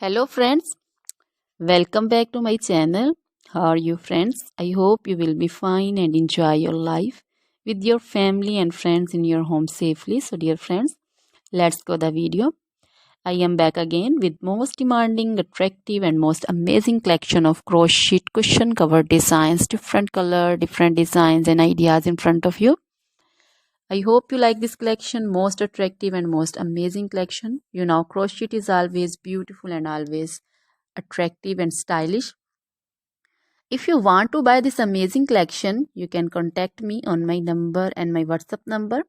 Hello friends, welcome back to my channel. How are you friends? I hope you will be fine and enjoy your life with your family and friends in your home safely. So dear friends, let's go the video. I am back again with most demanding, attractive and most amazing collection of crochet cushion cover designs, different color, different designs and ideas in front of you. I hope you like this collection, most attractive and most amazing collection. You know, crochet is always beautiful and always attractive and stylish. If you want to buy this amazing collection, you can contact me on my number and my WhatsApp number.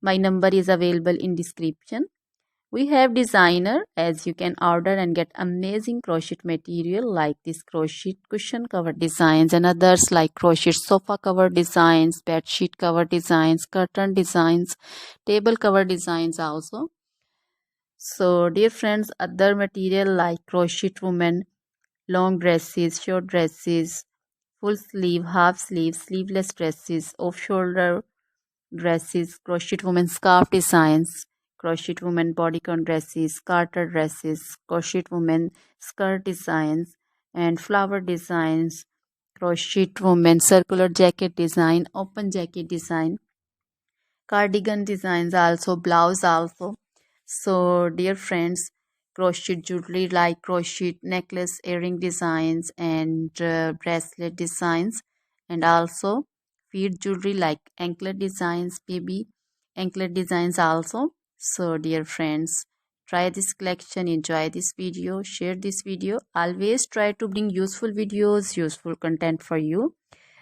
My number is available in description. We have designer as you can order and get amazing crochet material like this crochet cushion cover designs and others like crochet sofa cover designs, bed sheet cover designs, curtain designs, table cover designs also. So dear friends, other material like crochet women, long dresses, short dresses, full sleeve, half sleeve, sleeveless dresses, off shoulder dresses, crochet women scarf designs, crochet women bodycon dresses, garter dresses, crochet women skirt designs, and flower designs, crochet women circular jacket design, open jacket design, cardigan designs also, blouse also. So dear friends, crochet jewelry like crochet necklace, earring designs and bracelet designs, and also feet jewelry like anklet designs, baby anklet designs also. So dear friends, try this collection, enjoy this video, share this video. Always try to bring useful videos, useful content for you.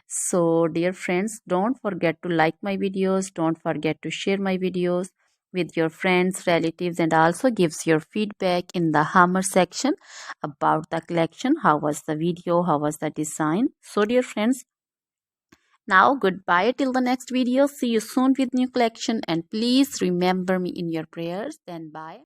So dear friends, don't forget to like my videos, don't forget to share my videos with your friends, relatives, and also gives your feedback in the hammer section about the collection. How was the video? How was the design? So dear friends, now goodbye till the next video. See you soon with new collection and please remember me in your prayers. Then bye.